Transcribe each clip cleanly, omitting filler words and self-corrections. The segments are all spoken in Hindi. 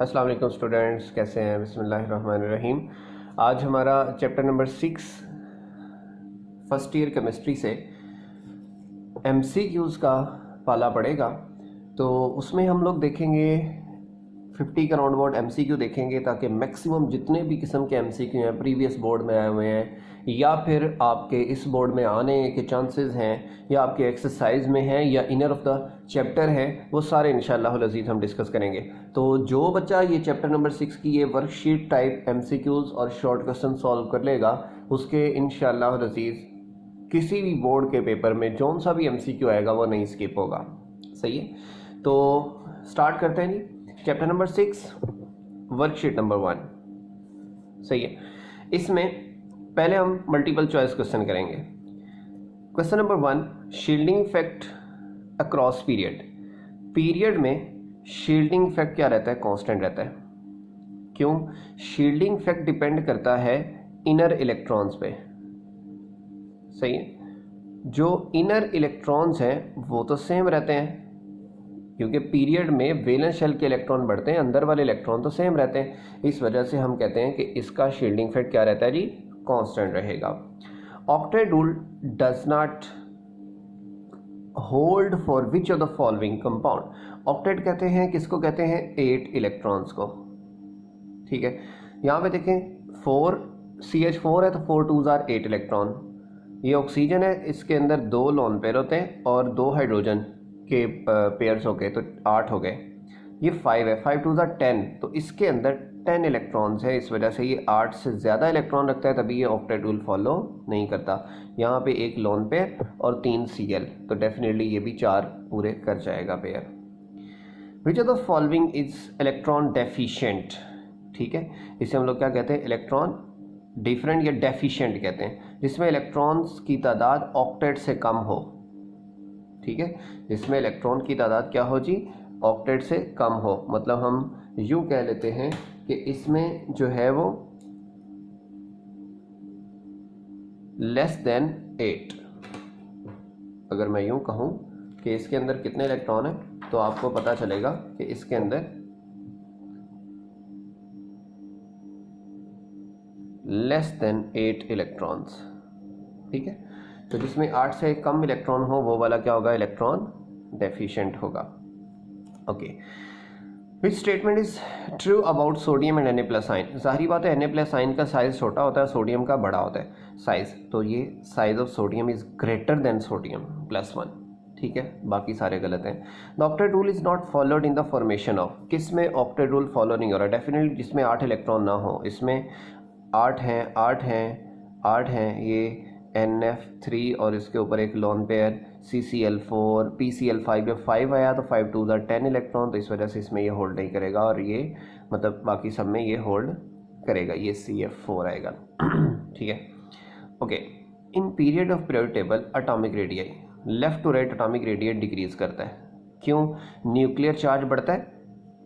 अस्सलाम वालेकुम स्टूडेंट्स, कैसे हैं? बिस्मिल्लाहिर्रहमानिर्रहीम। आज हमारा chapter number 6 first year chemistry से MCQs का पाला पड़ेगा। तो उसमें हम लोग देखेंगे 50 के राउंड अबाउट MCQ देखेंगे, ताकि मैक्सिमम जितने भी किस्म के MCQ हैं प्रीवियस बोर्ड में आए हुए हैं या फिर आपके इस बोर्ड में आने के चांसेस हैं या आपके एक्सरसाइज में हैं या इनर ऑफ द चैप्टर है, वो सारे इंशाअल्लाह अज़ीज़ हम डिस्कस करेंगे। तो जो बच्चा ये चैप्टर नंबर 6 की ये वर्कशीट टाइप MCQs और शॉर्ट क्वेश्चन सॉल्व कर लेगा, उसके इंशाअल्लाह अज़ीज़ किसी भी बोर्ड के पेपर में जौन सा भी MCQ आएगा वो नहीं स्किप होगा। सही है, तो स्टार्ट करते हैं जी। Chapter number 6 worksheet number 1। सही है, इसमें पहले हम मल्टीपल चॉइस क्वेश्चन करेंगे। Question number 1, shielding effect across period. Period में शील्डिंग इफेक्ट क्या रहता है? कांस्टेंट रहता है। क्यों? शील्डिंग इफेक्ट डिपेंड करता है इनर इलेक्ट्रॉन्स पे। सही है, जो इनर इलेक्ट्रॉन्स हैं वो तो सेम रहते हैं, क्योंकि पीरियड में वैलेंस शेल के इलेक्ट्रॉन बढ़ते हैं, अंदर वाले इलेक्ट्रॉन तो सेम रहते हैं। इस वजह से हम कहते हैं कि इसका शील्डिंग इफेक्ट क्या रहता है जी? कांस्टेंट रहेगा। Octet rule does not hold for which of the following compound. Octet कहते हैं किसको? कहते हैं 8 इलेक्ट्रॉन्स को। ठीक है, यहाँ पे देखें 4 CH4 है तो 4 2s आर 8 इलेक्ट्रॉन। ये ऑक्सीजन है, इसके अंदर 2 लोन पेयर होते हैं और 2 हाइड्रोजन के पेयर्स हो गए तो 8 हो गए। ये 5 है, 5 2s आर 10, तो इसके अंदर 10 इलेक्ट्रॉन्स है। इस वजह से ये 8 से ज़्यादा इलेक्ट्रॉन रखता है, तभी ये ऑक्टेट रूल फॉलो नहीं करता। यहाँ पे 1 लोन पेयर और 3 Cl, तो डेफिनेटली ये भी 4 पूरे कर जाएगा pair. Which of the following is electron deficient. ठीक है, इसे हम लोग क्या कहते हैं? इलेक्ट्रॉन डिफरेंट या डेफिशिएंट कहते हैं, जिसमें इलेक्ट्रॉन्स की तादाद ऑक्टेट से कम हो। ठीक है, जिसमें इलेक्ट्रॉन की तादाद क्या हो जी? ऑक्टेट से कम हो। मतलब हम यूं कह लेते हैं कि इसमें जो है वो लेस देन 8। अगर मैं यूं कहूं कि इसके अंदर कितने इलेक्ट्रॉन है, तो आपको पता चलेगा कि इसके अंदर लेस देन 8 इलेक्ट्रॉन्स। ठीक है, तो जिसमें 8 से कम इलेक्ट्रॉन हो वो वाला क्या होगा? इलेक्ट्रॉन डेफिशिएंट होगा। Okay, which statement is true about sodium and Na+ ion. जाहिर बात है Na+ आयन का साइज छोटा होता है, सोडियम का बड़ा होता है साइज, तो ये size of sodium is greater than sodium +1। ठीक है, बाकी सारे गलत हैं। The octet rule is not followed in the formation of. किस में ऑक्टेट रूल फॉलो नहीं हो रहा? डेफिनेटली जिसमें 8 इलेक्ट्रॉन ना हो। इसमें 8 हैं, 8 हैं, 8 हैं, ये NF3 और इसके ऊपर एक लोन पेयर CCl4 PCl5 में 5 आया तो 5 2s आर 10 इलेक्ट्रॉन, तो इस वजह से इसमें ये होल्ड नहीं करेगा और ये मतलब बाकी सब में ये होल्ड करेगा, ये CF4 आएगा। ठीक है, okay. In period of periodic table atomic radius left to right atomic radius decrease करता है। क्यों? न्यूक्लियर चार्ज बढ़ता है।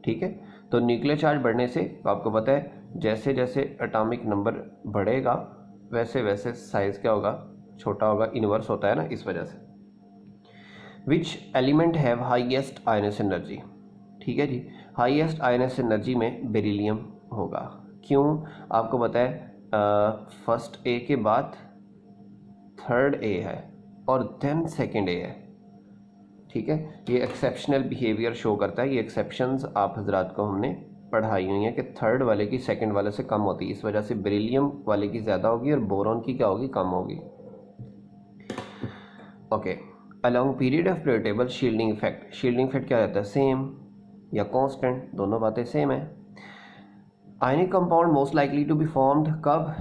ठीक है, तो न्यूक्लियर चार्ज बढ़ने से आपको पता है जैसे जैसे एटॉमिक नंबर बढ़ेगा वैसे वैसे साइज क्या होगा? छोटा होगा, इन्वर्स होता है ना, इस वजह से। Which element have highest ionisation energy. ठीक है जी, हाईएस्ट आयनस एनर्जी में बेरिलियम होगा। क्यों? आपको पता है फर्स्ट A के बाद थर्ड A है और देन सेकंड A है। ठीक है, ये एक्सेप्शनल बिहेवियर शो करता है। ये एक्सेप्शंस आप हजरात को हमने पढ़ाई हुई है कि थर्ड वाले की सेकंड वाले से कम होती है, इस वजह से बेरिलियम वाले की ज़्यादा होगी और बोरॉन की क्या होगी? कम होगी। Okay, along period of periodic table shielding effect. Shielding effect क्या रहता है? सेम या कांस्टेंट, दोनों बातें सेम है। Ionic compound most likely to be formed कब?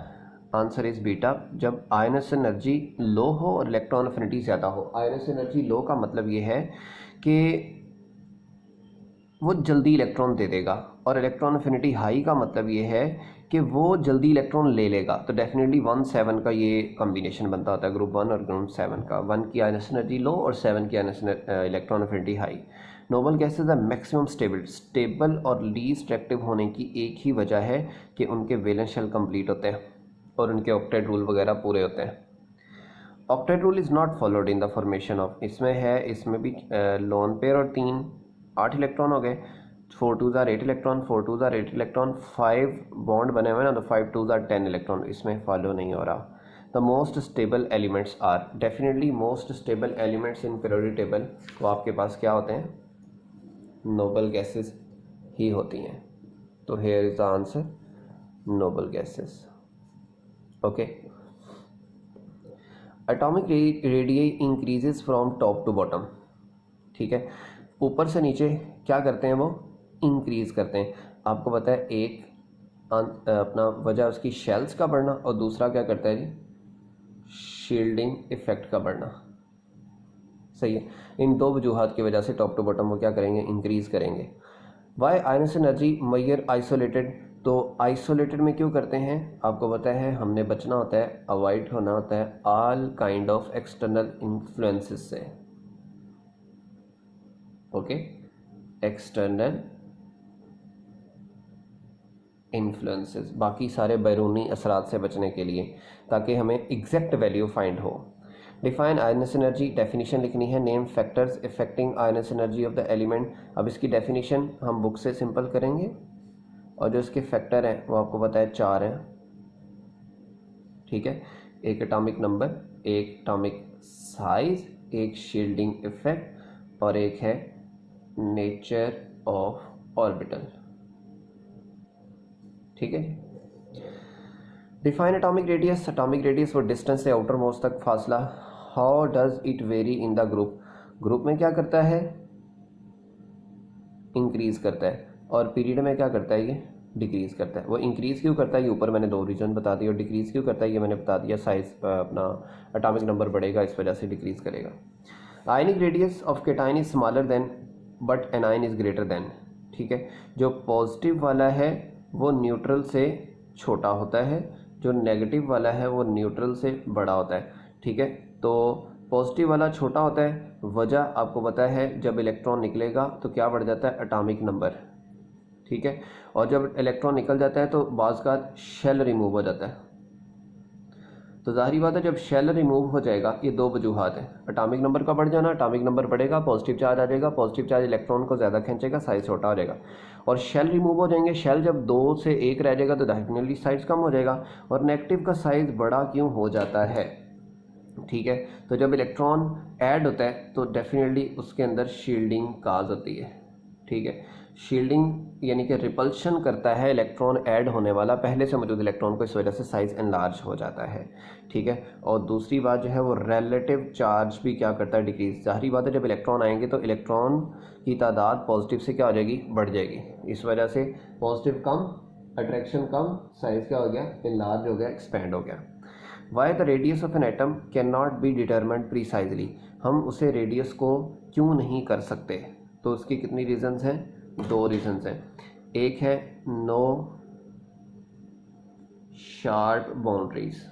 आंसर इज बीटा, जब आयनस एनर्जी लो हो और इलेक्ट्रॉन एफिनिटी ज़्यादा हो। आयनस एनर्जी लो का मतलब ये है कि वो जल्दी इलेक्ट्रॉन दे देगा, और इलेक्ट्रॉन एफिनिटी हाई का मतलब ये है कि वो जल्दी इलेक्ट्रॉन ले लेगा। तो डेफिनेटली 1 7 का ये कॉम्बिनेशन बनता होता है, ग्रुप 1 और ग्रुप 7 का। 1 की आयनस एनर्जी लो और 7 की ionisation electron affinity high. Noble gases are maximum stable और लीस्ट एक्टिव होने की एक ही वजह है कि उनके वैलेंस शेल कंप्लीट होते हैं और उनके ऑक्टेट रूल वगैरह पूरे होते हैं। Octet rule is not followed in the formation of. इसमें है, इसमें भी लोन पेयर और 3 8 इलेक्ट्रॉन हो गए, 4 2s are 8 electron, 4 2s are 8 electron, 5 bond बने हुए ना, तो 5 2s आर 10 इलेक्ट्रॉन, इसमें फॉलो नहीं हो रहा। The most stable elements are, definitely most stable elements in periodic table वो आपके पास क्या होते हैं, नोबल गैसेस ही होती हैं। तो here is the answer, noble gases. Okay, atomic radius increases from top to bottom, ठीक है, ऊपर से नीचे क्या करते हैं वो इंक्रीज करते हैं। आपको पता है एक अपना वजह उसकी शेल्स का बढ़ना, और दूसरा क्या करता है जी, शील्डिंग इफेक्ट का बढ़ना। सही है, इन दो वजूहात की वजह से टॉप टू बॉटम वो क्या करेंगे, इंक्रीज करेंगे। वाई आयनस एनर्जी मैयर आइसोलेटेड, तो आइसोलेटेड में क्यों करते हैं, आपको पता है हमने बचना होता है, अवॉइड होना होता है all kind of external influences से। ओके, एक्सटर्नल इन्फ्लुएंसेस, बाकी सारे बैरूनी असरात से बचने के लिए, ताकि हमें एग्जैक्ट वैल्यू फाइंड हो। डिफाइन आयनस एनर्जी, डेफिनेशन लिखनी है, name factors affecting ionisation energy of the element. अब इसकी डेफिनेशन हम बुक से सिंपल करेंगे, और जो इसके फैक्टर हैं वो आपको पता है 4 हैं, ठीक है, एक एटॉमिक नंबर, एक एटॉमिक साइज, एक शील्डिंग इफेक्ट, और एक है नेचर ऑफ ऑर्बिटल, ठीक है। Define atomic radius, atomic radius वो डिस्टेंस से आउटर मोस्ट तक फासला। How does it very in the group, group में क्या करता है, इंक्रीज करता है, और पीरियड में क्या करता है, ये डिक्रीज करता है। वो इंक्रीज क्यों करता है, ये ऊपर मैंने 2 रीजन बता दिए, और डिक्रीज क्यों करता है ये मैंने बता दिया, साइज अपना एटॉमिक नंबर बढ़ेगा इस वजह से डिक्रीज करेगा। Ionic radius of cation is smaller than but A9 is greater than, ठीक है, जो पॉजिटिव वाला है वो न्यूट्रल से छोटा होता है, जो नेगेटिव वाला है वो न्यूट्रल से बड़ा होता है, ठीक है। तो पॉजिटिव वाला छोटा होता है, वजह आपको पता है जब इलेक्ट्रॉन निकलेगा तो क्या बढ़ जाता है, एटॉमिक नंबर, ठीक है, और जब इलेक्ट्रॉन निकल जाता है तो बाज़ का शेल रिमूव हो जाता है। तो जाहिर बात है जब शेल रिमूव हो जाएगा, ये 2 वजूहात हैं, एटॉमिक नंबर का बढ़ जाना, एटॉमिक नंबर बढ़ेगा, पॉजिटिव चार्ज आ जाएगा, पॉजिटिव चार्ज इलेक्ट्रॉन को ज़्यादा खींचेगा, साइज छोटा हो जाएगा, और शेल रिमूव हो जाएंगे, शेल जब 2 से 1 रह जाएगा तो डेफिनेटली साइज कम हो जाएगा, और नेगेटिव का साइज बड़ा क्यों हो जाता है, ठीक है। तो जब इलेक्ट्रॉन ऐड होता है तो डेफिनेटली उसके अंदर शील्डिंग काज होती है, ठीक है, शील्डिंग यानी कि रिपल्शन करता है इलेक्ट्रॉन ऐड होने वाला पहले से मौजूद इलेक्ट्रॉन को, इस वजह से साइज एनलार्ज हो जाता है, ठीक है। और दूसरी बात जो है वो रिलेटिव चार्ज भी क्या करता है, डिक्रीज। जाहिर बात है जब इलेक्ट्रॉन आएंगे तो इलेक्ट्रॉन की तादाद पॉजिटिव से क्या हो जाएगी, बढ़ जाएगी, इस वजह से पॉजिटिव कम, अट्रैक्शन कम, साइज क्या हो गया, एनलार्ज हो गया, एक्सपेंड हो गया। Why the radius of N atom can not be determined precisely, हम उसे रेडियस को क्यों नहीं कर सकते, तो उसकी कितनी रीजंस हैं, 2 रीजंस हैं। एक है नो शार्प बाउंड्रीज,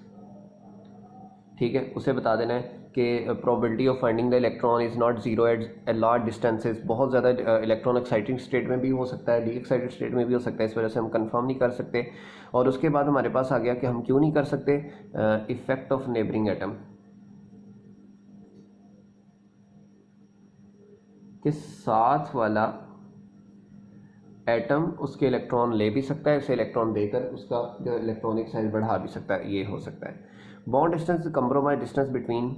ठीक है, उसे बता देना है कि probability of finding the electron is not zero at large distances, बहुत ज़्यादा इलेक्ट्रॉन एक्साइटिंग स्टेट में भी हो सकता है, डी एक्साइटेड स्टेट में भी हो सकता है, इस वजह से हम कंफर्म नहीं कर सकते। और उसके बाद हमारे पास आ गया कि हम क्यों नहीं कर सकते, इफेक्ट ऑफ नेबरिंग एटम, के साथ वाला एटम उसके इलेक्ट्रॉन ले भी सकता है, उसे इलेक्ट्रॉन देकर उसका जो इलेक्ट्रॉनिक साइज बढ़ा भी सकता है, ये हो सकता है। Bond distance, compromise distance between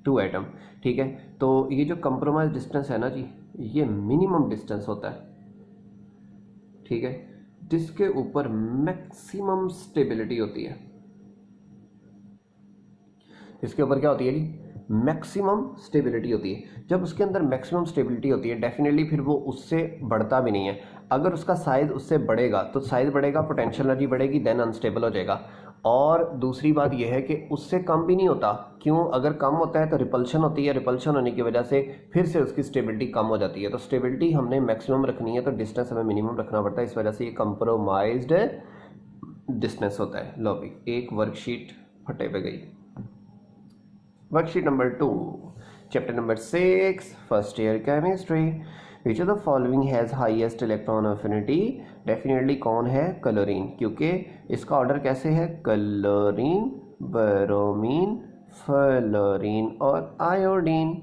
2 atom, ठीक है, तो ये जो कंप्रोमाइज डिस्टेंस है ना जी, ये मिनिमम डिस्टेंस होता है, ठीक है, जिसके ऊपर मैक्सिमम स्टेबिलिटी होती है, इसके ऊपर क्या होती है जी, मैक्सिमम स्टेबिलिटी होती है। जब उसके अंदर मैक्सिमम स्टेबिलिटी होती है डेफिनेटली फिर वो उससे बढ़ता भी नहीं है, अगर उसका साइज उससे बढ़ेगा तो साइज बढ़ेगा, पोटेंशियल एनर्जी बढ़ेगी, देन अनस्टेबल हो जाएगा। और दूसरी बात यह है कि उससे कम भी नहीं होता, क्यों, अगर कम होता है तो रिपल्शन होती है, रिपल्शन होने की वजह से फिर से उसकी स्टेबिलिटी कम हो जाती है। तो स्टेबिलिटी हमने मैक्सिमम रखनी है तो डिस्टेंस हमें मिनिमम रखना पड़ता है, इस वजह से ये कंप्रोमाइज्ड डिस्टेंस होता है। लो भी एक वर्कशीट फटे पे गई। Worksheet number 2, chapter number 6, first year chemistry. Which of the following has highest electron affinity, definitely कौन है, क्लोरीन, क्योंकि इसका ऑर्डर कैसे है, क्लोरीन, ब्रोमीन, फ्लोरीन और आयोडीन,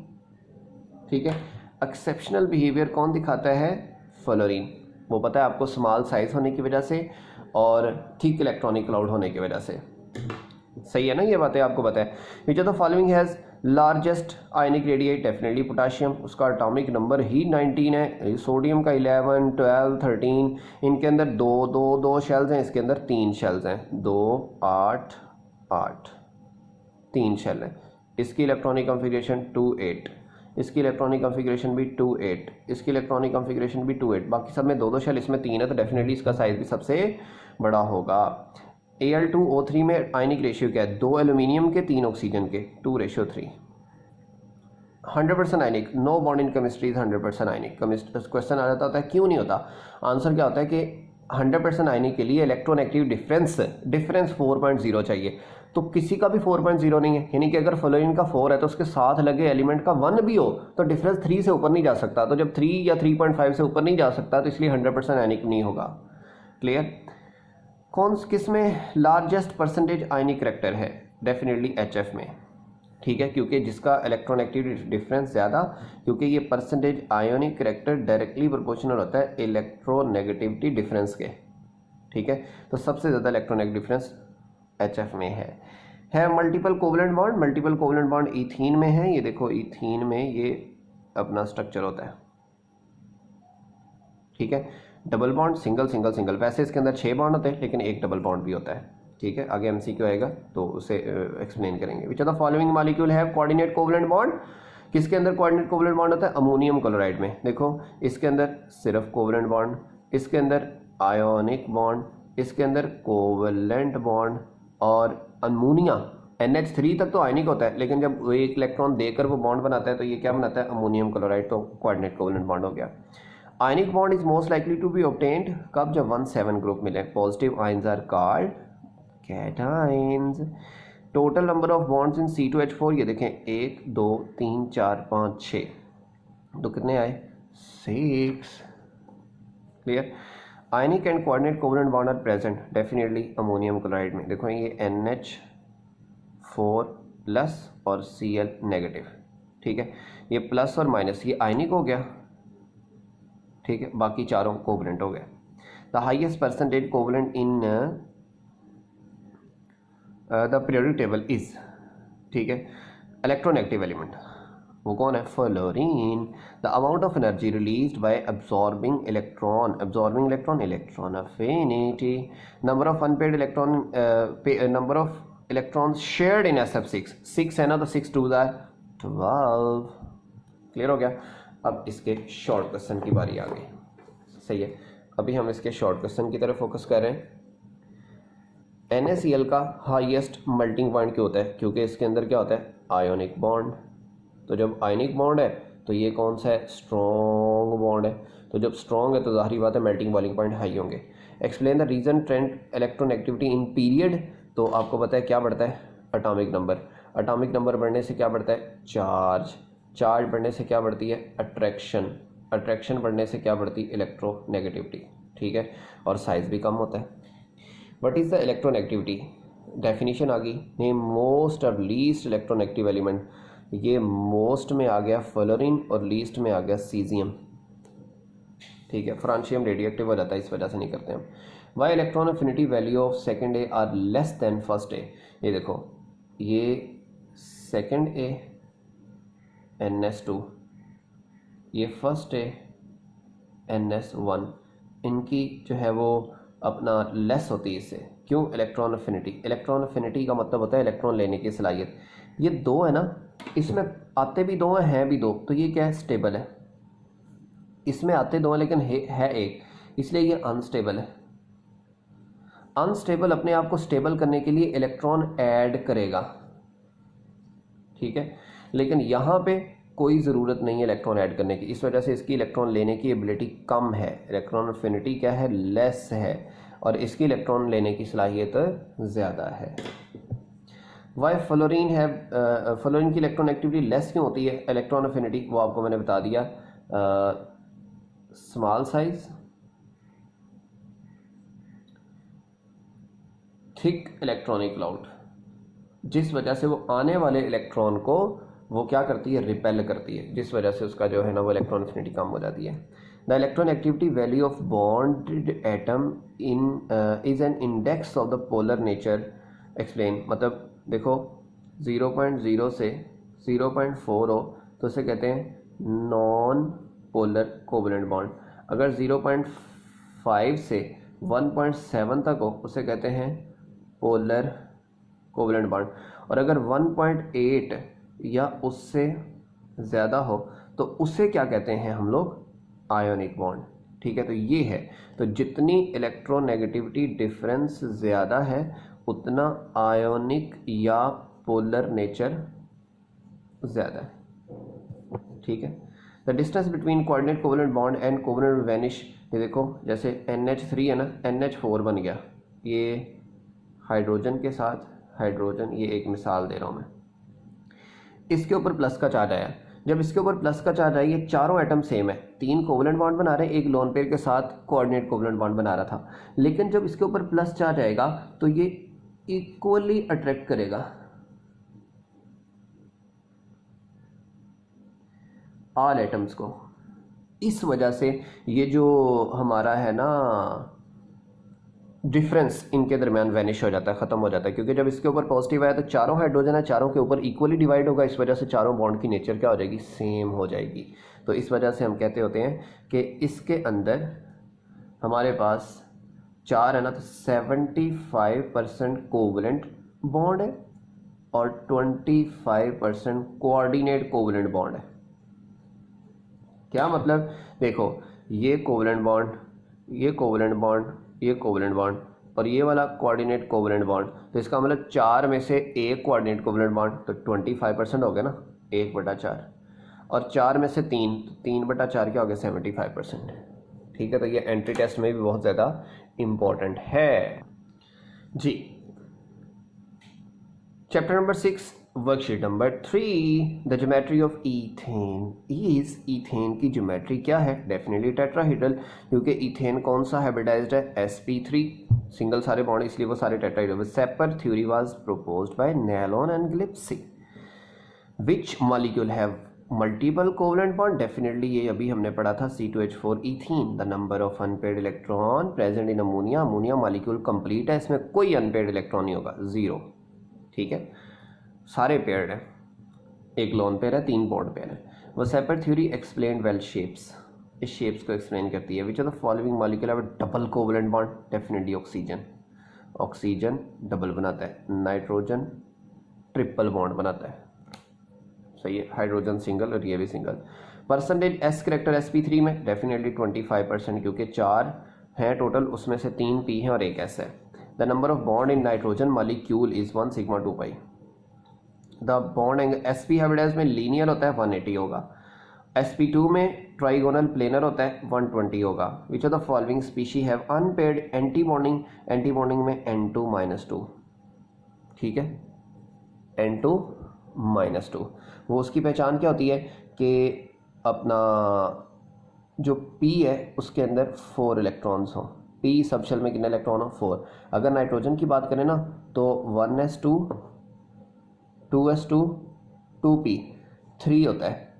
ठीक है। एक्सेप्शनल बिहेवियर कौन दिखाता है, फ्लोरीन, वो पता है आपको, स्मॉल साइज होने की वजह से और थिक इलेक्ट्रॉनिक क्लाउड होने की वजह से। सही है ना, ये बातें आपको पता है। Which of the following has largest ionic radiate? Definitely potassium, उसका एटॉमिक नंबर ही 19 है। सोडियम का 11, 12, 13, इनके अंदर दो शेल्स हैं, इसके अंदर 3 शेल्स हैं, 2, 8, 8, 3 शेल हैं। इसकी इलेक्ट्रॉनिक कॉन्फ़िगरेशन 2, 8, इसकी इलेक्ट्रॉनिक कॉन्फ़िगरेशन भी 2, 8, इसकी इलेक्ट्रॉनिक कॉन्फ़िगरेशन भी 2, 8, बाकी सब में 2 शेल, इसमें 3 है, तो डेफिनेटली इसका साइज भी सबसे बड़ा होगा। Al2O3 में आयनिक रेशियो क्या है? 2 एल्यूमिनियम के 3 ऑक्सीजन के, 2:3। 100% ionic, no bond in chemistry is 100% ionic. Question आ जाता है क्यों नहीं होता? आंसर क्या होता है कि 100% आयनिक के लिए इलेक्ट्रोनेगेटिव डिफरेंस 4.0 चाहिए, तो किसी का भी 4.0 नहीं है, यानी कि अगर फ्लोरीन का 4 है तो उसके साथ लगे एलिमेंट का 1 भी हो तो डिफरेंस 3 से ऊपर नहीं जा सकता। तो जब 3 या 3.5 से ऊपर नहीं जा सकता तो इसलिए 100% आयनिक नहीं होगा। क्लियर? किस में लार्जेस्ट परसेंटेज आयनिक करेक्टर है? डेफिनेटली HF में, ठीक है, क्योंकि जिसका इलेक्ट्रोनेगेटिव डिफरेंस ज़्यादा, क्योंकि ये percentage ionic character directly proportional होता है इलेक्ट्रोनेगेटिविटी डिफरेंस के, ठीक है। तो सबसे ज़्यादा इलेक्ट्रोनेगेटिव डिफरेंस HF में है multiple covalent bond? Multiple covalent bond ethene में है। ये देखो ईथीन में ये अपना स्ट्रक्चर होता है, ठीक है। Double bond, single single single, वैसे इसके अंदर 6 बॉन्ड होते हैं लेकिन एक डबल बॉन्ड भी होता है, ठीक है। आगे MCQ आएगा तो उसे एक्सप्लेन करेंगे। Which of the following molecule have coordinate covalent bond? किसके अंदर कोऑर्डिनेट कोवलेंट बॉन्ड होता है? अमोनियम क्लोराइड में। देखो इसके अंदर सिर्फ कोवलेंट बॉन्ड, इसके अंदर आयोनिक बॉन्ड, इसके अंदर कोवलेंट बॉन्ड, और अमोनिया NH3 तक तो आयनिक होता है, लेकिन जब एक इलेक्ट्रॉन देकर वो बॉन्ड बनाता है तो ये क्या बनाता है? अमोनियम क्लोराइड, तो कोऑर्डिनेट कोवलेंट बॉन्ड हो गया। Ionic bond is most likely to be obtained कब? जब 1,7 ग्रुप मिले। Positive ions are called cations. Total number of bonds in C2H4 ये देखें 1, 2, 3, 4, 5, 6, तो कितने आए? 6। Clear? Ionic and coordinate covalent bond are present definitely ammonium chloride में। देखो ये NH4 प्लस और Cl नेगेटिव, ठीक है। ये प्लस और माइनस ये आयनिक हो गया, ठीक है, बाकी चारों कोवलेंट हो गए। The highest percentage covalent in the periodic table is, ठीक है, इलेक्ट्रोनेगेटिव एलिमेंट, वो कौन है? Fluorine. The amount of energy released by absorbing electron electron affinity. Number of unpaired electron, number of electrons shared in SF6, 6 है ना, तो 6 2 आर 12। क्लियर हो गया? अब इसके शॉर्ट क्वेश्चन की बारी आ गई, सही है। अभी हम इसके शॉर्ट क्वेश्चन की तरफ फोकस कर रहे हैं। NaCl का हाईएस्ट मेल्टिंग पॉइंट क्यों होता है? क्योंकि इसके अंदर क्या होता है? Ionic bond. तो जब आयोनिक बॉन्ड है तो ये कौन सा है? स्ट्रॉन्ग बॉन्ड है। तो जब स्ट्रॉन्ग है तो जाहिर बात है मेल्टिंग बॉइलिंग पॉइंट हाई होंगे। Explain the reason trend electronegativity in period, तो आपको पता है क्या बढ़ता है? Atomic number. एटॉमिक नंबर बढ़ने से क्या बढ़ता है? चार्ज बढ़ने से क्या बढ़ती है? अट्रैक्शन बढ़ने से क्या बढ़ती है? इलेक्ट्रोनेगेटिविटी, ठीक है, और साइज भी कम होता है। What is the electronegativity? Definition आ गई। नेम मोस्ट और लीस्ट इलेक्ट्रोनेगेटिव एलिमेंट। ये मोस्ट में आ गया फ्लोरीन और लीस्ट में आ गया सीजियम, ठीक है। फ्रांशियम रेडिएक्टिव हो जाता है, इस वजह से नहीं करते हम। Why electron affinity value of second A are less than first A? ये देखो ये सेकेंड ए NS2, ये फर्स्ट है NS1, इनकी जो है वो अपना लेस होती है इससे। क्यों? इलेक्ट्रॉन अफिनिटी का मतलब होता है इलेक्ट्रॉन लेने की सलाहियत। ये 2 है ना, इसमें आते भी 2 हैं भी 2, तो ये क्या है? स्टेबल है। इसमें आते 2 हैं लेकिन है 1, इसलिए ये अनस्टेबल है। अनस्टेबल अपने आप को स्टेबल करने के लिए इलेक्ट्रॉन ऐड करेगा, ठीक है, लेकिन यहाँ पे कोई ज़रूरत नहीं है इलेक्ट्रॉन ऐड करने की, इस वजह से इसकी इलेक्ट्रॉन लेने की एबिलिटी कम है। इलेक्ट्रॉन अफिनिटी क्या है? लेस है, और इसकी इलेक्ट्रॉन लेने की सलाहियत ज़्यादा है। वाई फ्लोरीन है, फ्लोरीन की इलेक्ट्रॉन एक्टिविटी लेस क्यों होती है? इलेक्ट्रॉन अफिनिटी वो आपको मैंने बता दिया, small size, thick electronic cloud, जिस वजह से वो आने वाले इलेक्ट्रॉन को वो क्या करती है? रिपेल करती है, जिस वजह से उसका जो है ना वो इलेक्ट्रॉन अफिनिटी कम हो जाती है। The electron activity value of bonded atom in is an index of the polar nature explain. मतलब देखो 0.0 से 0.4 हो तो उसे कहते हैं नॉन पोलर कोवलेंट बॉन्ड। अगर 0.5 से 1.7 तक हो उसे कहते हैं पोलर कोवलेंट बॉन्ड। और अगर 1.8 या उससे ज़्यादा हो तो उसे क्या कहते हैं हम लोग, आयोनिक बॉन्ड। ठीक है, तो ये है, तो जितनी इलेक्ट्रोनेगेटिविटी डिफरेंस ज़्यादा है उतना आयोनिक या पोलर नेचर ज़्यादा है। ठीक है, the distance between coordinate covalent bond and covalent vanish, ये देखो जैसे NH3 है ना, NH4 बन गया, ये हाइड्रोजन के साथ हाइड्रोजन, ये एक मिसाल दे रहा हूँ मैं। इसके ऊपर प्लस का चार्ज आया, जब इसके ऊपर प्लस का चार्ज आया, ये चारों एटम सेम है, 3 कोवलेंट बॉन्ड बना रहे हैं, एक लोन पेयर के साथ कोऑर्डिनेट कोवलेंट बॉन्ड बना रहा था। लेकिन जब इसके ऊपर प्लस चार्ज आएगा तो ये इक्वली अट्रैक्ट करेगा ऑल एटम्स को। इस वजह से ये जो हमारा है ना डिफरेंस इनके दरमियान वैनिश हो जाता है, ख़त्म हो जाता है, क्योंकि जब इसके ऊपर पॉजिटिव आया तो चारों हाइड्रोजन है, चारों के ऊपर इक्वली डिवाइड होगा, इस वजह से चारों बॉन्ड की नेचर क्या हो जाएगी, सेम हो जाएगी। तो इस वजह से हम कहते होते हैं कि इसके अंदर हमारे पास 4 है ना, तो 75% कोवलेंट बॉन्ड है और 25% कोऑर्डिनेट कोवलेंट बॉन्ड है। क्या मतलब, देखो ये कोवलेंट बॉन्ड, ये कोवलेंट बॉन्ड, ये कोवलेंट बॉन्ड और ये वाला कोऑर्डिनेट कोवलेंट बॉन्ड, तो इसका मतलब 4 में से एक कोऑर्डिनेट कोवलेंट बॉन्ड, तो 25% हो गया ना, 1/4, और 4 में से 3, तो 3/4 क्या हो गया, 75%। ठीक है, तो ये एंट्री टेस्ट में भी बहुत ज़्यादा इम्पोर्टेंट है जी। Chapter number 6 worksheet number 3, the geometry of ethane is, ethane की ज्योमेट्री क्या है, डेफिनेटली टेट्राहेड्रल, क्योंकि ईथेन कौन सा हाइब्रिडाइज्ड है, sp3, सिंगल सारे बॉन्ड, इसलिए वो सारे tetrahedral. VSEPR theory was proposed by Nyholm and गिब्सी। Which molecule have multiple covalent bond, definitely ये अभी हमने पढ़ा था C2H4 ethene. The number of unpaired electron present in ammonia, ammonia molecule complete है, इसमें कोई अनपेयर्ड इलेक्ट्रॉन नहीं होगा, 0। ठीक है, सारे पेयर्ड है, एक लोन पेयर है, 3 बॉन्ड पेयर है। वो shaper theory explain well shapes, इस शेप्स को एक्सप्लेन करती है। Which of the following molecule have double covalent bond, definitely oxygen, oxygen double बनाता है, नाइट्रोजन ट्रिपल बॉन्ड बनाता है, सही है, हाइड्रोजन सिंगल और ये भी single. Percentage S character sp3 में डेफिनेटली 25%, क्योंकि 4 हैं टोटल, उसमें से 3 p हैं और 1 s है। The number of bond in nitrogen molecule is 1 sigma 2 pi. The bond angle sp hybridise में लीनियर होता है, 180 होगा। sp2 में ट्राइगोनल प्लेनर होता है, 120 होगा। Which of the following species have unpaired anti bonding, anti bonding में N2-2, ठीक है, N2-2। वो उसकी पहचान क्या होती है कि अपना जो P है उसके अंदर 4 इलेक्ट्रॉन्स हों, P सबशेल में कितने इलेक्ट्रॉन हो, 4। अगर नाइट्रोजन की बात करें ना तो 1s2 2s2 2p 3 होता है।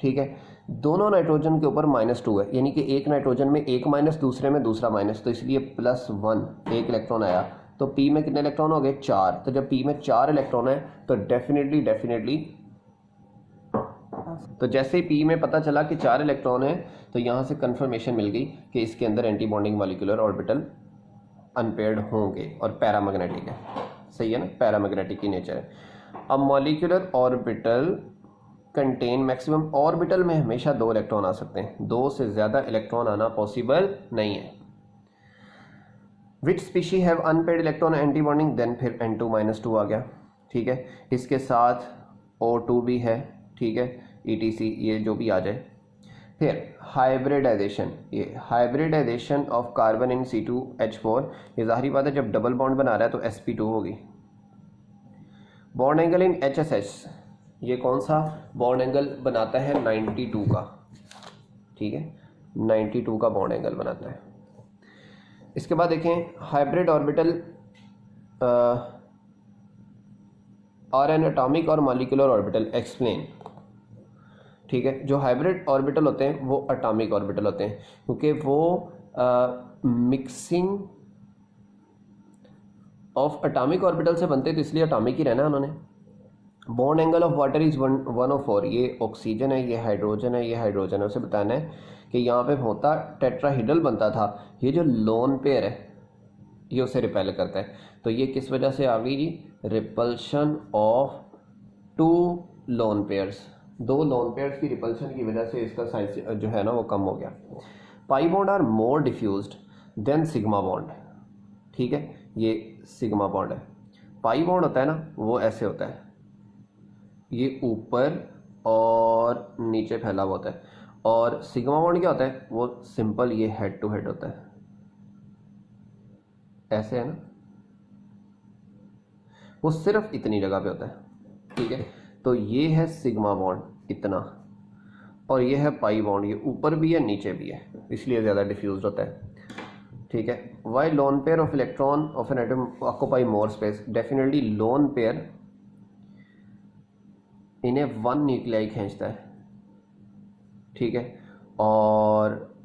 ठीक है, दोनों नाइट्रोजन के ऊपर -2 है, यानी कि एक नाइट्रोजन में एक माइनस, दूसरे में दूसरा माइनस, तो इसलिए +1 एक इलेक्ट्रॉन आया। तो P में कितने इलेक्ट्रॉन हो गए, 4। तो जब P में 4 इलेक्ट्रॉन है तो डेफिनेटली तो जैसे ही P में पता चला कि 4 इलेक्ट्रॉन है तो यहाँ से कंफर्मेशन मिल गई कि इसके अंदर anti bonding molecular orbital unpaired होंगे और पैरामैग्नेटिक है, सही है ना, पैरामैग्नेटिक की नेचर है। अब molecular orbital contain maximum, orbital में हमेशा 2 इलेक्ट्रॉन आ सकते हैं, 2 से ज़्यादा इलेक्ट्रॉन आना पॉसिबल नहीं है। Which species have unpaired electron anti bonding, then फिर N2-2 आ गया। ठीक है, इसके साथ O2 भी है, ठीक है, ETC ये जो भी आ जाए। फिर हाइब्रिडाइजेशन, ये hybridisation of carbon in C2H4, ये जाहिर बात है जब डबल बॉन्ड बना रहा है तो sp2 होगी। बॉन्ड एंगल इन HSH, ये कौन सा बॉन्ड एंगल बनाता है, 92 का, ठीक है, 92 का बॉन्ड एंगल बनाता है। इसके बाद देखें हाइब्रिड ऑर्बिटल और एन एटॉमिक और मॉलिक्यूलर ऑर्बिटल एक्सप्लेन। ठीक है। जो हाइब्रिड ऑर्बिटल होते हैं वो एटॉमिक ऑर्बिटल होते हैं, क्योंकि वो मिक्सिंग ऑफ एटॉमिक ऑर्बिटल से बनते, तो इसलिए एटॉमिक ही रहना उन्होंने। Bond angle of water is 104, ये ऑक्सीजन है, ये हाइड्रोजन है, ये हाइड्रोजन है। उसे बताना है कि यहाँ पे होता टेट्राहीड्रल बनता था, ये जो लोन पेयर है ये उसे रिपेल करता है। तो ये किस वजह से आ गई जी? Repulsion of 2 lone pairs, 2 lone pairs की रिपल्शन की वजह से इसका साइज जो है ना वो कम हो गया। Pi bond are more diffused than sigma bond, ठीक है, ये सिग्मा बॉन्ड है। पाई बॉन्ड होता है ना वो ऐसे होता है, ये ऊपर और नीचे फैला हुआ होता है, और सिग्मा बॉन्ड क्या होता है? वो सिंपल ये हेड टू हेड होता है, ऐसे है ना, वो सिर्फ इतनी जगह पे होता है, ठीक है। तो ये है सिग्मा बॉन्ड इतना, और ये है पाई बॉन्ड, ये ऊपर भी है नीचे भी है, इसलिए ज़्यादा डिफ्यूज होता है, ठीक है। Why lone pair of electron of N atom occupy more space? Definitely lone pair इन्हें 1 न्यूक्लियाई खींचता है, ठीक है, और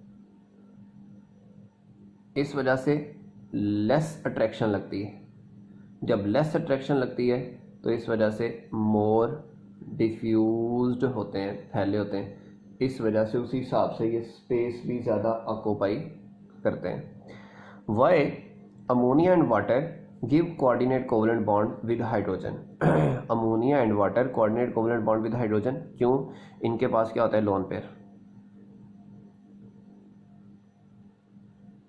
इस वजह से लेस अट्रैक्शन लगती है। जब लेस अट्रैक्शन लगती है तो इस वजह से मोर डिफ्यूज्ड होते हैं, फैले होते हैं, इस वजह से उसी हिसाब से ये स्पेस भी ज़्यादा ऑक्यूपाई करते हैं। Why ammonia and water give coordinate covalent bond with hydrogen? Ammonia and water coordinate covalent bond with hydrogen क्यों? इनके पास क्या होता है? Lone pair.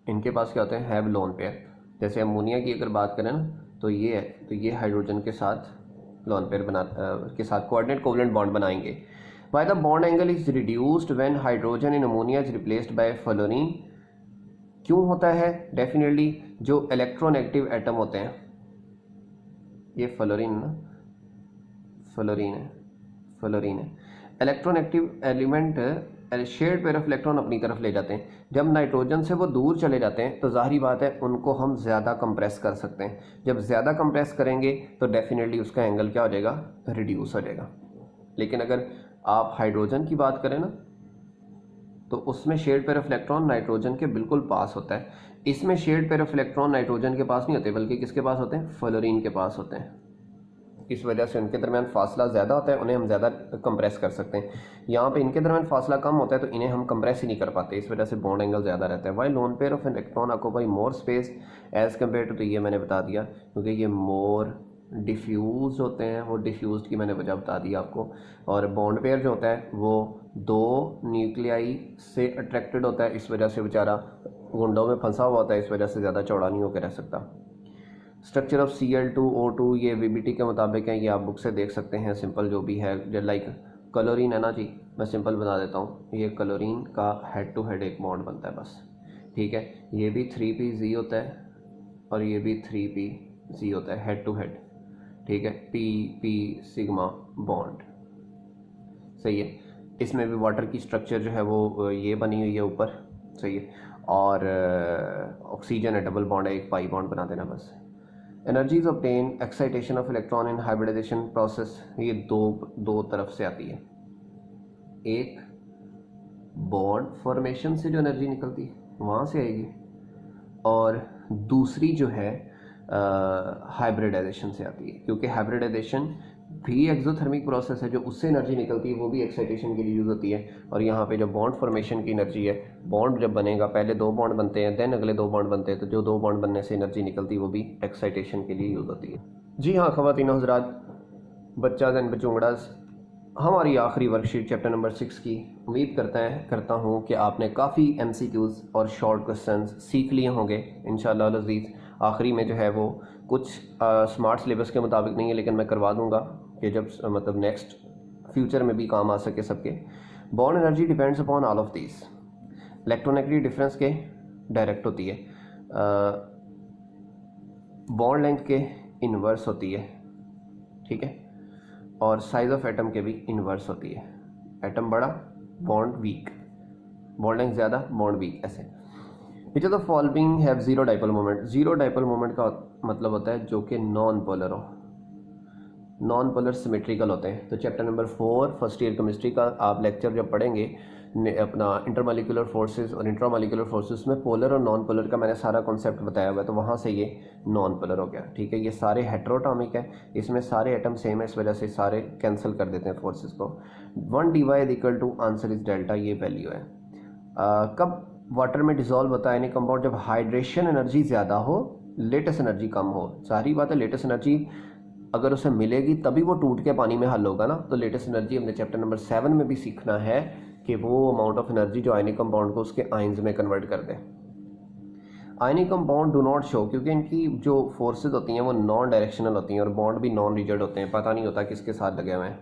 इनके पास क्या होते हैं? Have lone pair. जैसे अमोनिया की अगर बात करें ना तो ये है, तो ये हाइड्रोजन के साथ लोन पेयर के साथ कोऑर्डिनेट कोवलेंट बॉन्ड बनाएंगे। Why the bond angle is reduced when hydrogen in ammonia is replaced by fluorine? क्यों होता है? डेफिनेटली जो इलेक्ट्रोनेगेटिव एटम होते हैं, ये फ्लोरीन ना, फ्लोरीन है, electronegative element shared pair of electron अपनी तरफ ले जाते हैं। जब नाइट्रोजन से वो दूर चले जाते हैं तो जाहिर बात है उनको हम ज़्यादा कंप्रेस कर सकते हैं। जब ज़्यादा कंप्रेस करेंगे तो डेफिनेटली उसका एंगल क्या हो जाएगा? रिड्यूस हो जाएगा। लेकिन अगर आप हाइड्रोजन की बात करें ना तो उसमें shared pair of electron nitrogen के बिल्कुल पास होता है। इसमें shared pair of electron nitrogen के पास नहीं होते, बल्कि किसके पास होते हैं? फ्लोरीन के पास होते हैं। इस वजह से उनके दरमियान फासला ज़्यादा होता है, उन्हें हम ज़्यादा कंप्रेस कर सकते हैं। यहाँ पे इनके दरमियान फासला कम होता है तो इन्हें हम कंप्रेस ही नहीं कर पाते, इस वजह से बॉन्ड एंगल ज़्यादा रहता है। Why lone pair of electron occupy more space as compare to, तो ये मैंने बता दिया क्योंकि ये मोर डिफ्यूज होते हैं, वो डिफ्यूज की मैंने वजह बता दी आपको। और बॉन्ड पेयर जो होता है वो 2 न्यूक्लियाई से अट्रैक्टेड होता है, इस वजह से बेचारा गुंडों में फंसा हुआ होता है, इस वजह से ज़्यादा चौड़ा नहीं होकर रह सकता। स्ट्रक्चर ऑफ Cl2O2 ये VBT के मुताबिक है, ये आप बुक से देख सकते हैं। सिंपल जो भी है, लाइक क्लोरीन है ना जी, मैं सिंपल बता देता हूँ, ये क्लोरीन का हेड टू हेड एक बॉन्ड बनता है बस, ठीक है। ये भी 3Pz होता है और ये भी 3Pz होता है, हेड टू हेड, ठीक है। P सिग्मा बॉन्ड, सही है। इसमें भी वाटर की स्ट्रक्चर जो है वो ये बनी हुई है ऊपर, सही है। और ऑक्सीजन है, डबल बॉन्ड है, एक पाई बॉन्ड बना देना बस। Energies obtain excitation of electron in hybridisation process, ये दो तरफ से आती है। एक बॉन्ड फॉर्मेशन से जो एनर्जी निकलती है वहाँ से आएगी, और दूसरी जो है हाइब्रिडाइजेशन से आती है, क्योंकि हाइब्रिडाइजेशन भी एक्सोथर्मिक प्रोसेस है, जो उससे एनर्जी निकलती है वो भी एक्साइटेशन के लिए यूज़ होती है। और यहाँ पे जो बॉन्ड फॉर्मेशन की एनर्जी है, बॉन्ड जब बनेगा पहले 2 बॉन्ड बनते हैं, देन अगले 2 बॉन्ड बनते हैं, तो जो 2 बॉन्ड बनने से एनर्जी निकलती है वो भी एक्साइटेशन के लिए यूज़ होती है। जी हाँ ख़वातीन हज़रात, बच्चाज़ एंड बचूंगड़ाज़, हमारी आखिरी वर्कशीट चैप्टर नंबर 6 की उम्मीद करता हूँ कि आपने काफ़ी MCQs और शॉर्ट क्वेश्चंस सीख लिए होंगे इंशाअल्लाह अज़ीज़। आखिरी में जो है वो कुछ स्मार्ट सिलेबस के मुताबिक नहीं है, लेकिन मैं करवा दूंगा कि जब मतलब नेक्स्ट फ्यूचर में भी काम आ सके सबके। Bond energy depends upon all of these. Electronegative difference के डायरेक्ट होती है, बॉन्ड लेंथ के इन्वर्स होती है, ठीक है, और साइज ऑफ एटम के भी इन्वर्स होती है। एटम बड़ा, बॉन्ड वीक, बॉन्ड लेंथ ज़्यादा, बॉन्ड वीक, ऐसे। Which of the following have zero dipole moment? Zero dipole moment का मतलब होता है जो कि नॉन पोलर हो। नॉन पोलर सिमेट्रिकल होते हैं। तो chapter number 4 first year chemistry का आप लेक्चर जब पढ़ेंगे अपना इंटरमॉलिक्यूलर फोर्सेस और इंट्रामॉलिक्यूलर फोर्सेस में पोलर और नॉन पोलर का मैंने सारा कॉन्सेप्ट बताया हुआ है, तो वहाँ से ये नॉन पोलर हो गया। ठीक है, ये सारे हेट्रोटॉमिक है, इसमें सारे एटम सेम है, इस वजह से सारे कैंसिल कर देते हैं फोर्सेस को। 1 dy equal to answer is delta, ये वैल्यू है। कब वाटर में डिजोल्व होता है यानी कंपाउंड, जब हाइड्रेशन एनर्जी ज़्यादा हो, लेटेस्ट एनर्जी कम हो। सारी बात है, लेटेस्ट एनर्जी अगर उसे मिलेगी तभी वो टूट के पानी में हल होगा ना। तो लेटेस्ट एनर्जी हमने चैप्टर नंबर 7 में भी सीखना है कि वो अमाउंट ऑफ एनर्जी जो आयनिक कंपाउंड को उसके आयंस में कन्वर्ट कर दे। Ionic compound do not show, क्योंकि इनकी जो फोर्सेज होती हैं वो नॉन डायरेक्शनल होती हैं और बॉन्ड भी नॉन रिजिड होते हैं, पता नहीं होता किसके साथ लगे हुए हैं।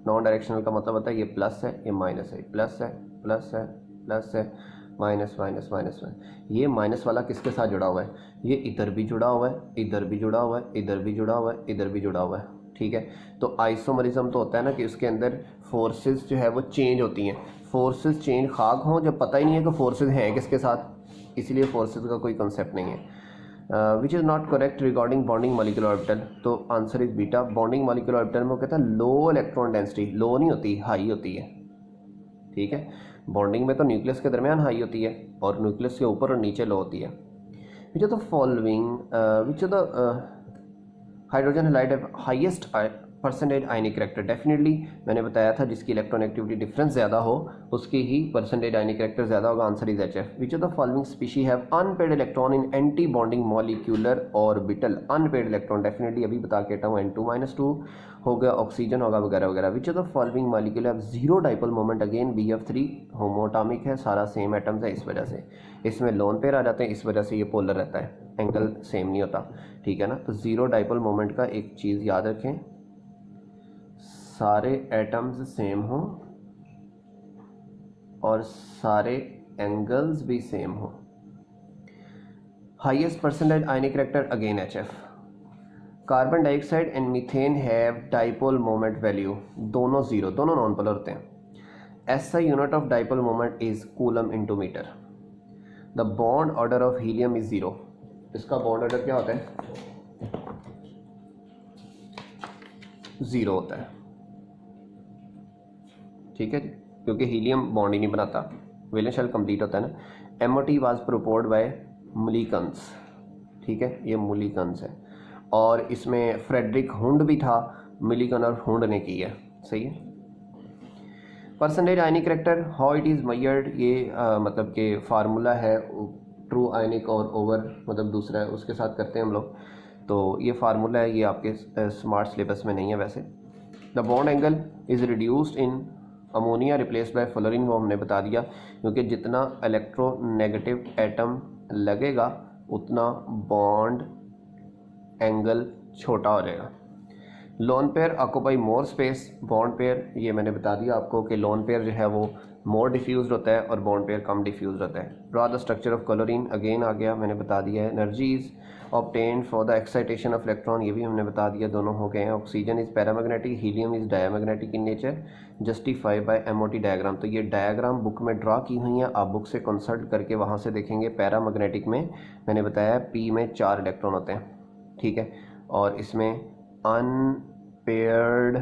नॉन डायरेक्शनल का मतलब होता है ये प्लस है, ये माइनस है, प्लस है, प्लस है, प्लस है, माइनस माइनस माइनस में। ये माइनस वाला किसके साथ जुड़ा हुआ है, ये इधर भी जुड़ा हुआ है, इधर भी जुड़ा हुआ है, इधर भी जुड़ा हुआ है, इधर भी जुड़ा हुआ है। ठीक है, तो आइसोमरिज्म तो होता है ना कि उसके अंदर फोर्सेस जो है वो चेंज होती हैं। फोर्सेस चेंज खाक हों जब पता ही नहीं है कि फोर्सेस हैं किसके साथ, इसलिए फोर्सेस का कोई कंसेप्ट नहीं है। Which is not correct regarding bonding molecular orbital, तो answer is beta. Bonding molecular orbital में वो कहता है लो इलेक्ट्रॉन डेंसिटी, लो नहीं होती, हाई होती है। ठीक है, बॉन्डिंग में तो न्यूक्लियस के दरमियान हाई होती है और न्यूक्लियस के ऊपर और नीचे लो होती है। Which are the following, which are the hydrogen halide highest percentage ionic character, definitely मैंने बताया था जिसकी इलेक्ट्रॉनेगेटिविटी डिफरेंस ज़्यादा हो उसकी ही परसेंटेज आयनिक करेक्टर ज़्यादा होगा। Answer is HF। Which of the following species have unpaired electron in anti bonding molecular orbital. Unpaired electron definitely अभी बता के हटा हूँ, N2-2 हो गया, ऑक्सीजन होगा वगैरह वगैरह। Which of the following molecule have zero dipole moment, again BF3 होमोटॉमिक है, सारा सेम एटम्स है, इस वजह से इसमें लोन पेयर आ जाते हैं, इस वजह से ये पोलर रहता है, एंगल सेम नहीं होता। ठीक है ना, तो जीरो डाइपोल मोमेंट का एक चीज़ याद रखें, सारे एटम्स सेम हों और सारे एंगल्स भी सेम हो। Highest percentage ionic character again HF। Carbon dioxide and methane have dipole moment value, दोनों जीरो, दोनों नॉन पोलर होते हैं। SI unit of dipole moment is coulomb into metre. The bond order of helium is zero, इसका बॉन्ड ऑर्डर क्या होता है, जीरो होता है। ठीक है जी, क्योंकि हीलियम बॉन्ड ही नहीं बनाता, वैलेंस शेल कंप्लीट होता है ना। MOT was proposed by Mulliken's. ठीक है, ये मुलिकन्स है और इसमें फ्रेडरिक हुंड भी था, मुलिकन और हुंड ने की है। सही है। Percentage ionic character, how it is measured, ये मतलब कि फार्मूला है, ट्रू आयनिक और ओवर मतलब दूसरा है, उसके साथ करते हैं हम लोग। तो ये फार्मूला है, ये आपके स्मार्ट सिलेबस में नहीं है वैसे। The bond angle is reduced in ammonia replace by fluorine, वो हमने बता दिया, क्योंकि जितना इलेक्ट्रोनेगेटिव एटम लगेगा उतना बॉन्ड एंगल छोटा हो जाएगा। Lone pair occupy more space, bond pair ये मैंने बता दिया आपको कि लोन पेयर जो है वो मोर डिफ्यूज होता है और बॉन्ड पेयर कम डिफ्यूज होता है। Draw the structure of chlorine, again आ गया, मैंने बता दिया है। Energies obtained for the excitation of electron, ये भी हमने बता दिया, दोनों हो गए हैं। Oxygen is paramagnetic, helium is diamagnetic in nature, justify by MOT diagram. तो ये डायग्राम बुक में ड्रॉ की हुई हैं, आप बुक से कंसल्ट करके वहाँ से देखेंगे। पैरामैग्नेटिक में मैंने बताया P में 4 इलेक्ट्रॉन होते हैं। ठीक है, और इसमें unpaired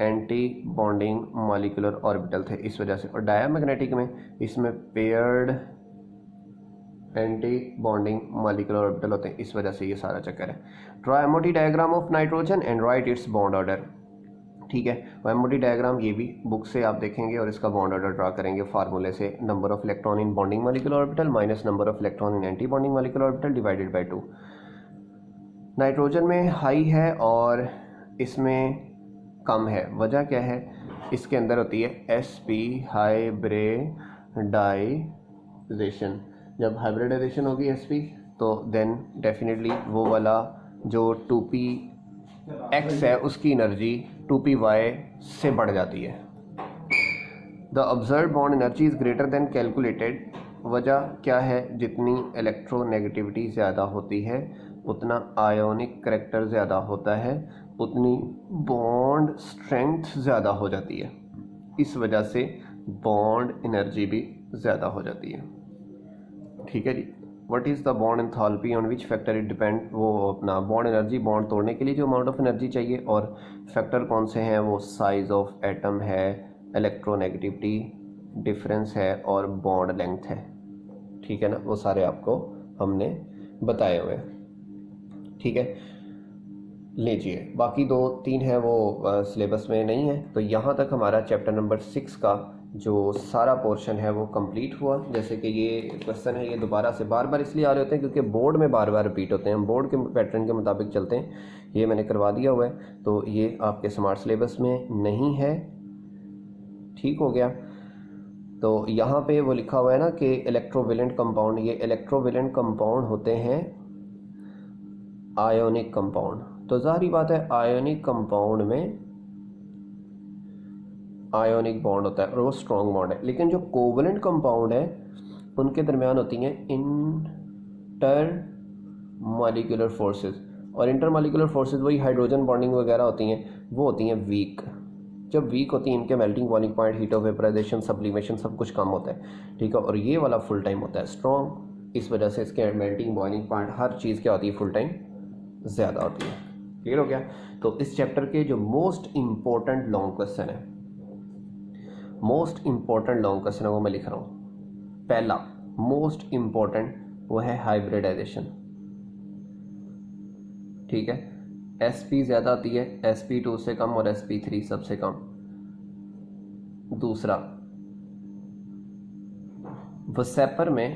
anti bonding molecular orbital थे, इस वजह से। और डायमैग्नेटिक में इसमें paired anti bonding molecular orbital होते हैं, इस वजह से ये सारा चक्कर है। Draw MOT diagram of nitrogen and right it's bond order. ठीक है, MOT डायग्राम ये भी बुक से आप देखेंगे और इसका बॉन्ड ऑर्डर ड्रॉ करेंगे फार्मूले से। Number of electron in bonding molecular orbital minus number of electron in anti bonding molecular orbital divided by 2। Nitrogen में हाई है और इसमें कम है, वजह क्या है, इसके अंदर होती है sp हाइब्रिडाइजेशन। जब हाइब्रिडाइजेशन होगी sp तो देन डेफिनेटली वो वाला जो 2px है उसकी एनर्जी 2py से बढ़ जाती है। The observe bond energy is greater than calculated, वजह क्या है, जितनी इलेक्ट्रोनेगेटिविटी ज़्यादा होती है उतना आयोनिक करेक्टर ज़्यादा होता है, उतनी बॉन्ड स्ट्रेंथ ज़्यादा हो जाती है, इस वजह से बॉन्ड एनर्जी भी ज़्यादा हो जाती है। ठीक है जी, what is the bond enthalpy on which factor it depend, वो अपना बॉन्ड एनर्जी, बॉन्ड तोड़ने के लिए जो अमाउंट ऑफ एनर्जी चाहिए, और फैक्टर कौन से हैं, वो साइज ऑफ एटम है, इलेक्ट्रोनेगेटिविटी डिफरेंस है, और बॉन्ड लेंथ है। ठीक है ना, वो सारे आपको हमने बताए हुए हैं। ठीक है, लीजिए बाकी 2-3 है वो सिलेबस में नहीं है। तो यहाँ तक हमारा चैप्टर नंबर 6 का जो सारा पोर्शन है वो कंप्लीट हुआ। जैसे कि ये क्वेश्चन है, ये दोबारा से बार बार इसलिए आ रहे होते हैं क्योंकि बोर्ड में बार बार रिपीट होते हैं, हम बोर्ड के पैटर्न के मुताबिक चलते हैं। ये मैंने करवा दिया हुआ है, तो ये आपके स्मार्ट सिलेबस में नहीं है। ठीक हो गया। तो यहाँ पे वो लिखा हुआ है ना कि इलेक्ट्रोवेलेंट कंपाउंड, ये इलेक्ट्रोवेलेंट कंपाउंड होते हैं आयोनिक कंपाउंड। तो जाहिर बात है आयोनिक कंपाउंड में आयोनिक बॉन्ड होता है और वो स्ट्रॉन्ग बॉन्ड है, लेकिन जो कोवेलेंट कंपाउंड है उनके दरमियान होती हैं इंटर मॉलिक्यूलर फोर्सेस, और इंटर मॉलिक्यूलर फोर्सेस वही हाइड्रोजन बॉन्डिंग वगैरह होती हैं, वो होती हैं वीक। जब वीक होती हैं इनके melting boiling point, heat of vaporisation, sublimation सब कुछ कम होता है। ठीक है, और ये वाला फुल टाइम होता है स्ट्रॉन्ग, इस वजह से इसके मेल्टिंग बॉइलिंग पॉइंट हर चीज़ क्या होती है, फुल टाइम ज़्यादा होती है। क्लियर हो गया। तो इस चैप्टर के जो मोस्ट इंपॉर्टेंट लॉन्ग क्वेश्चन है, मोस्ट इंपॉर्टेंट लॉन्ग क्वेश्चन है वो मैं लिख रहा हूँ। पहला मोस्ट इंपॉर्टेंट वो है हाइब्रिडाइजेशन। ठीक है, sp ज़्यादा आती है, sp2 से कम और sp3 सबसे कम। दूसरा, वसेपर में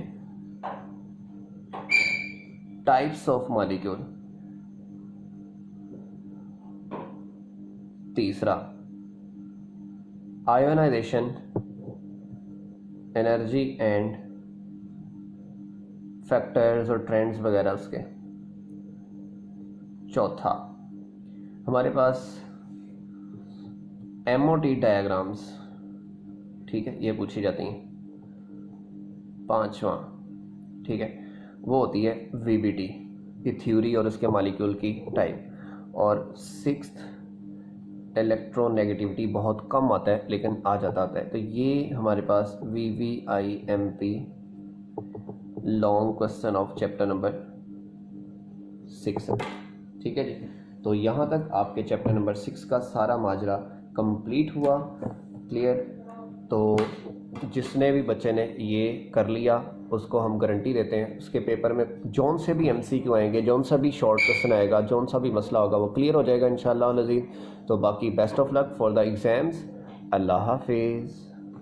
टाइप्स ऑफ मॉलिक्यूल। तीसरा, आयोनाइजेशन, एनर्जी एंड फैक्टर्स और ट्रेंड्स वगैरह उसके। चौथा, हमारे पास MOT डायग्राम्स, ठीक है, ये पूछी जाती हैं। पांचवा, ठीक है, वो होती है VBT की थ्योरी और उसके मॉलिक्यूल की टाइप। और सिक्स्थ, इलेक्ट्रोनेगेटिविटी बहुत कम आता है लेकिन आ जाता है। तो ये हमारे पास VVIMP long question of chapter number 6 है। ठीक है जी, तो यहाँ तक आपके चैप्टर नंबर 6 का सारा माजरा कंप्लीट हुआ। क्लियर। तो जिसने भी बच्चे ने ये कर लिया उसको हम गारंटी देते हैं उसके पेपर में जौन से भी MCQ आएंगे, जौन सा भी शॉर्ट क्वेश्चन आएगा, जौन सा भी मसला होगा वो क्लियर हो जाएगा इंशाअल्लाह अज़ीज़। तो बाकी best of luck for the exams. अल्लाह हाफिज़।